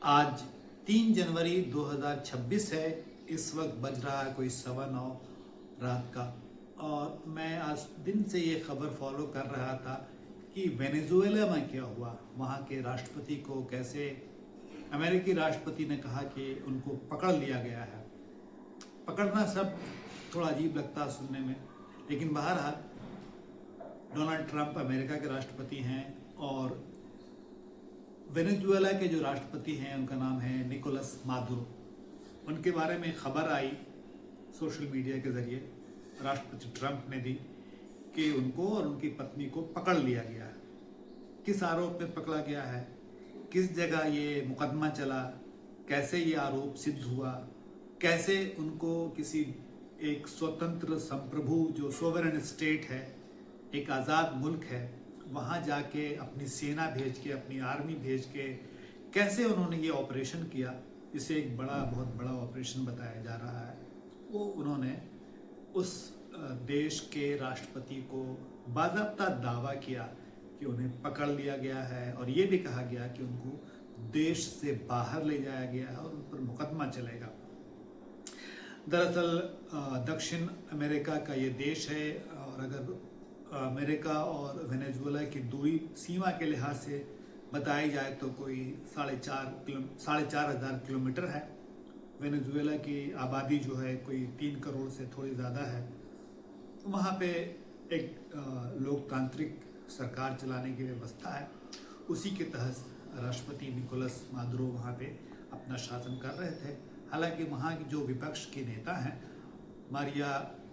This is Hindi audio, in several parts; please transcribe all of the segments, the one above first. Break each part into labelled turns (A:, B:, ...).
A: आज 3 जनवरी 2026 है। इस वक्त बज रहा है कोई 9:15 रात का। और मैं आज दिन से ये खबर फॉलो कर रहा था कि वेनेजुएला में क्या हुआ, वहाँ के राष्ट्रपति को कैसे अमेरिकी राष्ट्रपति ने कहा कि उनको पकड़ लिया गया है। पकड़ना सब थोड़ा अजीब लगता है सुनने में, लेकिन बहरहाल डोनाल्ड ट्रंप अमेरिका के राष्ट्रपति हैं और वेनेजुएला के जो राष्ट्रपति हैं उनका नाम है निकोलस मादुरो। उनके बारे में खबर आई सोशल मीडिया के ज़रिए, राष्ट्रपति ट्रंप ने दी कि उनको और उनकी पत्नी को पकड़ लिया गया है। किस आरोप में पकड़ा गया है, किस जगह ये मुकदमा चला, कैसे ये आरोप सिद्ध हुआ, कैसे उनको किसी एक स्वतंत्र संप्रभु जो सोवरेन स्टेट है, एक आज़ाद मुल्क है, वहाँ जाके अपनी सेना भेज के, अपनी आर्मी भेज के कैसे उन्होंने ये ऑपरेशन किया, इसे एक बहुत बड़ा ऑपरेशन बताया जा रहा है। वो उन्होंने उस देश के राष्ट्रपति को बाज़ाब्ता दावा किया कि उन्हें पकड़ लिया गया है और ये भी कहा गया कि उनको देश से बाहर ले जाया गया है और उन पर मुकदमा चलेगा। दरअसल दक्षिण अमेरिका का ये देश है और अगर अमेरिका और वेनेजुएला की दूरी सीमा के लिहाज से बताई जाए तो कोई 4,500 किलोमीटर है। वेनेजुएला की आबादी जो है कोई 3 करोड़ से थोड़ी ज़्यादा है। तो वहाँ पे एक लोकतांत्रिक सरकार चलाने की व्यवस्था है। उसी के तहत राष्ट्रपति निकोलस मादुरो वहाँ पे अपना शासन कर रहे थे। हालांकि वहाँ की जो विपक्ष के नेता हैं मारिया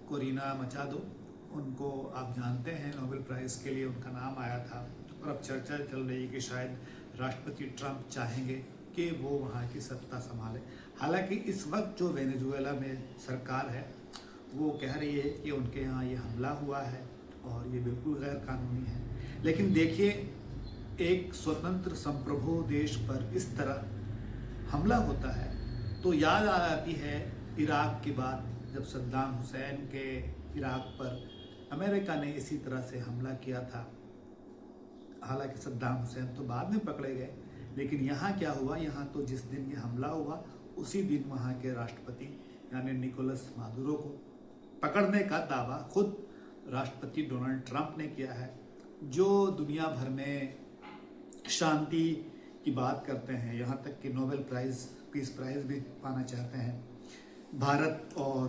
A: कोरिना मचादो, उनको आप जानते हैं, नोबेल प्राइज़ के लिए उनका नाम आया था और अब चर्चा चल रही है कि शायद राष्ट्रपति ट्रंप चाहेंगे कि वो वहाँ की सत्ता संभाले। हालांकि इस वक्त जो वेनेजुएला में सरकार है वो कह रही है कि उनके यहाँ ये हमला हुआ है और ये बिल्कुल गैर कानूनी है। लेकिन देखिए, एक स्वतंत्र संप्रभु देश पर इस तरह हमला होता है तो याद आ जाती है इराक की बात, जब सद्दाम हुसैन के इराक पर अमेरिका ने इसी तरह से हमला किया था। हालांकि सद्दाम हुसैन तो बाद में पकड़े गए, लेकिन यहाँ क्या हुआ, यहाँ तो जिस दिन ये हमला हुआ उसी दिन वहाँ के राष्ट्रपति यानी निकोलस मादुरो को पकड़ने का दावा खुद राष्ट्रपति डोनाल्ड ट्रंप ने किया है, जो दुनिया भर में शांति की बात करते हैं, यहाँ तक कि नोबेल पीस प्राइज़ भी पाना चाहते हैं। भारत और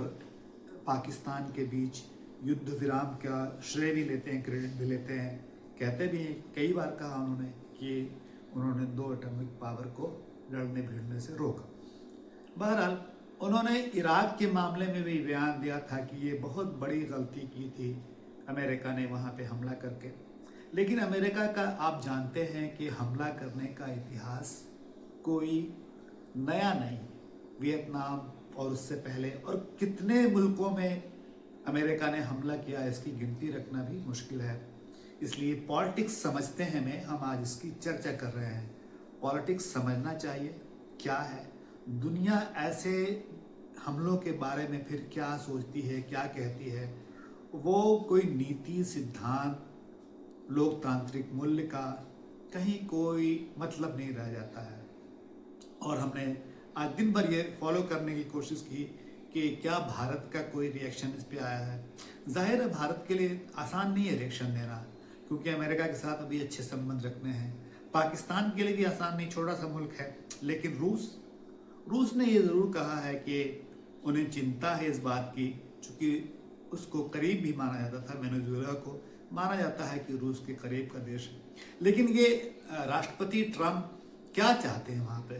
A: पाकिस्तान के बीच युद्ध विराम का श्रेय भी लेते हैं, क्रेडिट भी लेते हैं। कहते भी हैं, कई बार कहा उन्होंने कि उन्होंने 2 एटॉमिक पावर को लड़ने भिड़ने से रोका। बहरहाल उन्होंने इराक के मामले में भी बयान दिया था कि ये बहुत बड़ी गलती की थी अमेरिका ने वहाँ पे हमला करके। लेकिन अमेरिका का आप जानते हैं कि हमला करने का इतिहास कोई नया नहीं। वियतनाम और उससे पहले और कितने मुल्कों में अमेरिका ने हमला किया, इसकी गिनती रखना भी मुश्किल है। इसलिए पॉलिटिक्स समझते हैं में हम आज इसकी चर्चा कर रहे हैं। पॉलिटिक्स समझना चाहिए क्या है, दुनिया ऐसे हमलों के बारे में फिर क्या सोचती है, क्या कहती है, वो कोई नीति सिद्धांत लोकतांत्रिक मूल्य का कहीं कोई मतलब नहीं रह जाता है। और हमने आज दिन भर ये फॉलो करने की कोशिश की कि क्या भारत का कोई रिएक्शन इस पे आया है। जाहिर है भारत के लिए आसान नहीं है रिएक्शन देना, क्योंकि अमेरिका के साथ अभी अच्छे संबंध रखने हैं। पाकिस्तान के लिए भी आसान नहीं, छोटा सा मुल्क है। लेकिन रूस ने ये ज़रूर कहा है कि उन्हें चिंता है इस बात की, चूँकि उसको करीब भी माना जाता था, वेनेजुएला को माना जाता है कि रूस के करीब का देश है। लेकिन ये राष्ट्रपति ट्रंप क्या चाहते हैं वहाँ पे,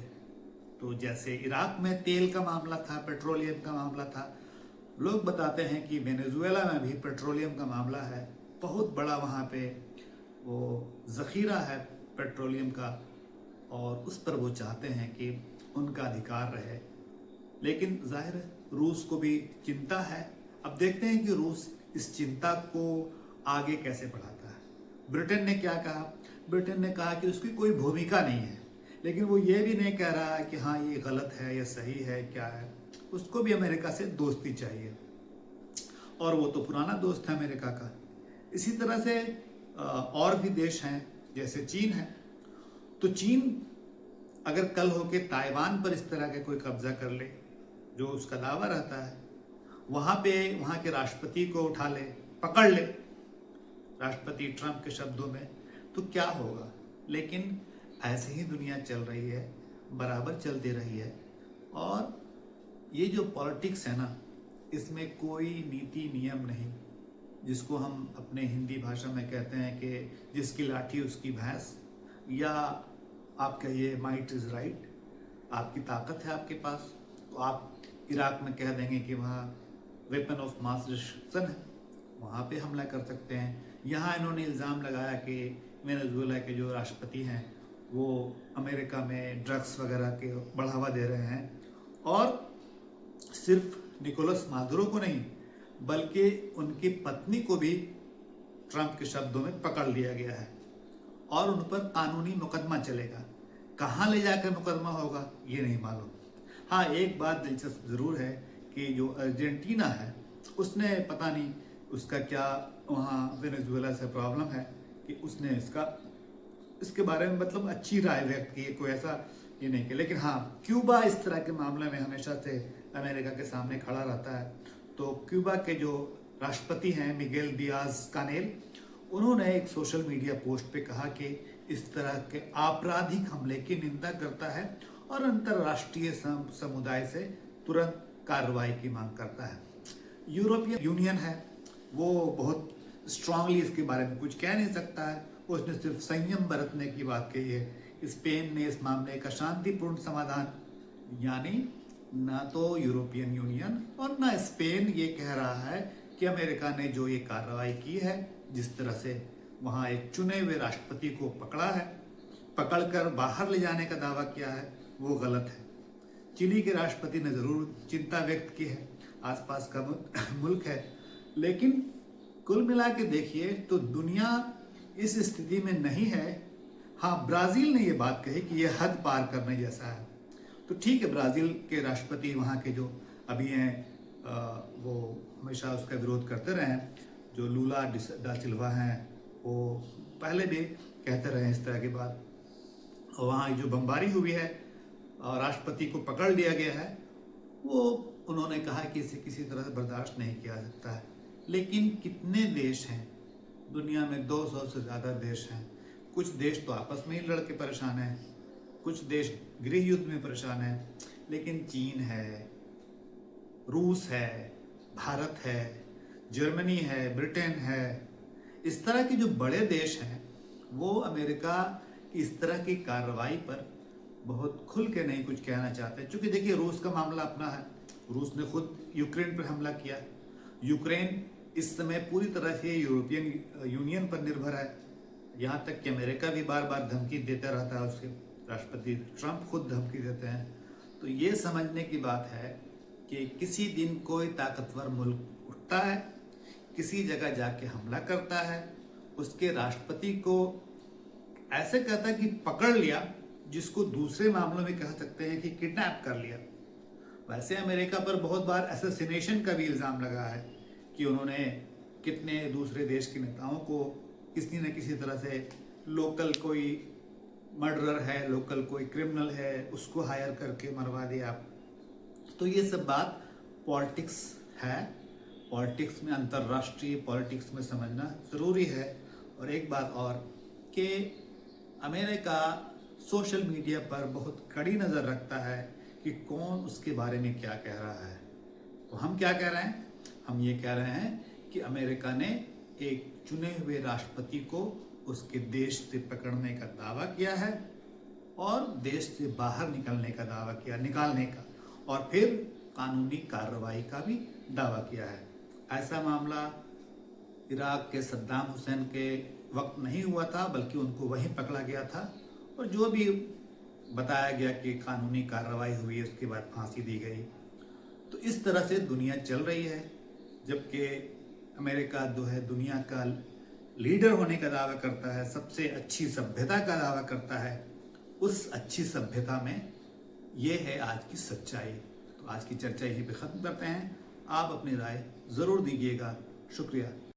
A: तो जैसे इराक में तेल का मामला था, पेट्रोलियम का मामला था, लोग बताते हैं कि वेनेजुएला में भी पेट्रोलियम का मामला है। बहुत बड़ा वहाँ पे वो ज़ख़ीरा है पेट्रोलियम का और उस पर वो चाहते हैं कि उनका अधिकार रहे। लेकिन जाहिर है रूस को भी चिंता है। अब देखते हैं कि रूस इस चिंता को आगे कैसे बढ़ाता है। ब्रिटेन ने क्या कहा, ब्रिटेन ने कहा कि उसकी कोई भूमिका नहीं है, लेकिन वो ये भी नहीं कह रहा है कि हाँ ये गलत है या सही है, क्या है। उसको भी अमेरिका से दोस्ती चाहिए और वो तो पुराना दोस्त है अमेरिका का। इसी तरह से और भी देश हैं, जैसे चीन है। तो चीन अगर कल हो के ताइवान पर इस तरह का कोई कब्जा कर ले जो उसका दावा रहता है, वहाँ पे वहाँ के राष्ट्रपति को उठा ले, पकड़ ले, राष्ट्रपति ट्रंप के शब्दों में, तो क्या होगा। लेकिन ऐसे ही दुनिया चल रही है, बराबर चलती रही है। और ये जो पॉलिटिक्स है ना, इसमें कोई नीति नियम नहीं, जिसको हम अपने हिंदी भाषा में कहते हैं कि जिसकी लाठी उसकी भैंस, या आप कहिए माइट इज़ राइट, आपकी ताकत है आपके पास तो आप इराक में कह देंगे कि वहाँ वेपन ऑफ मास डिस्ट्रक्शन है, वहाँ पे हमला कर सकते हैं। यहाँ इन्होंने इल्ज़ाम लगाया कि वेनेजुएला के जो राष्ट्रपति हैं वो अमेरिका में ड्रग्स वगैरह के बढ़ावा दे रहे हैं, और सिर्फ निकोलस मादुरो को नहीं बल्कि उनकी पत्नी को भी ट्रंप के शब्दों में पकड़ लिया गया है और उन पर कानूनी मुकदमा चलेगा। कहाँ ले जाकर मुकदमा होगा ये नहीं मालूम। हाँ, एक बात दिलचस्प ज़रूर है कि जो अर्जेंटीना है उसने पता नहीं उसका क्या वहाँ वेनेजुएला से प्रॉब्लम है कि उसने इसके बारे में मतलब अच्छी राय व्यक्त की है, कोई ऐसा ये नहीं किया। लेकिन हाँ, क्यूबा इस तरह के मामले में हमेशा से अमेरिका के सामने खड़ा रहता है। तो क्यूबा के जो राष्ट्रपति हैं मिगेल दियाज कानेल, उन्होंने एक सोशल मीडिया पोस्ट पे कहा कि इस तरह के आपराधिक हमले की निंदा करता है और अंतर्राष्ट्रीय समुदाय से तुरंत कार्रवाई की मांग करता है। यूरोपियन यूनियन है वो बहुत स्ट्रांगली इसके बारे में कुछ कह नहीं सकता है, उसने सिर्फ संयम बरतने की बात कही है। स्पेन ने इस मामले का शांतिपूर्ण समाधान, यानी ना तो यूरोपियन यूनियन और ना स्पेन ये कह रहा है कि अमेरिका ने जो ये कार्रवाई की है, जिस तरह से वहाँ एक चुने हुए राष्ट्रपति को पकड़ा है, पकड़कर बाहर ले जाने का दावा किया है, वो गलत है। चिली के राष्ट्रपति ने ज़रूर चिंता व्यक्त की है, आसपास का मुल्क है, लेकिन कुल मिला के देखिए तो दुनिया इस स्थिति में नहीं है। हाँ, ब्राज़ील ने ये बात कही कि ये हद पार करने जैसा है, तो ठीक है, ब्राज़ील के राष्ट्रपति वहाँ के जो अभी हैं वो हमेशा उसका विरोध करते रहे हैं। जो लूला डा सिल्वा हैं वो पहले भी कहते रहे इस तरह की बात। और वहाँ जो बमबारी हुई है और राष्ट्रपति को पकड़ लिया गया है, वो उन्होंने कहा कि इसे किसी तरह से बर्दाश्त नहीं किया जा सकता है। लेकिन कितने देश हैं दुनिया में, 200 से ज़्यादा देश हैं। कुछ देश तो आपस में ही लड़ के परेशान हैं, कुछ देश गृह युद्ध में परेशान हैं, लेकिन चीन है, रूस है, भारत है, जर्मनी है, ब्रिटेन है, इस तरह के जो बड़े देश हैं वो अमेरिका की इस तरह की कार्रवाई पर बहुत खुल के नहीं कुछ कहना चाहते। क्योंकि देखिए, रूस का मामला अपना है, रूस ने खुद यूक्रेन पर हमला किया। यूक्रेन इस समय पूरी तरह से यूरोपियन यूनियन पर निर्भर है, यहाँ तक कि अमेरिका भी बार बार धमकी देता रहता है, उसके राष्ट्रपति ट्रंप खुद धमकी देते हैं। तो ये समझने की बात है कि किसी दिन कोई ताकतवर मुल्क उठता है, किसी जगह जाके हमला करता है, उसके राष्ट्रपति को ऐसे कहता है कि पकड़ लिया, जिसको दूसरे मामलों में कह सकते हैं कि किडनैप कर लिया। वैसे अमेरिका पर बहुत बार असैसिनेशन का भी इल्ज़ाम लगा है कि उन्होंने कितने दूसरे देश के नेताओं को किसी न किसी तरह से, लोकल कोई मर्डरर है, लोकल कोई क्रिमिनल है, उसको हायर करके मरवा दिया। तो ये सब बात पॉलिटिक्स है, पॉलिटिक्स में, अंतर्राष्ट्रीय पॉलिटिक्स में समझना ज़रूरी है। और एक बात और कि अमेरिका सोशल मीडिया पर बहुत कड़ी नज़र रखता है कि कौन उसके बारे में क्या कह रहा है। तो हम क्या कह रहे हैं? हम ये कह रहे हैं कि अमेरिका ने एक चुने हुए राष्ट्रपति को उसके देश से पकड़ने का दावा किया है और देश से बाहर निकलने का दावा किया, निकालने का, और फिर कानूनी कार्रवाई का भी दावा किया है। ऐसा मामला इराक के सद्दाम हुसैन के वक्त नहीं हुआ था, बल्कि उनको वहीं पकड़ा गया था, और जो भी बताया गया कि कानूनी कार्रवाई हुई, उसके बाद फांसी दी गई। तो इस तरह से दुनिया चल रही है, जबकि अमेरिका जो है दुनिया का लीडर होने का दावा करता है, सबसे अच्छी सभ्यता का दावा करता है। उस अच्छी सभ्यता में ये है आज की सच्चाई। तो आज की चर्चा यहीं पे ख़त्म करते हैं। आप अपनी राय ज़रूर दीजिएगा। शुक्रिया।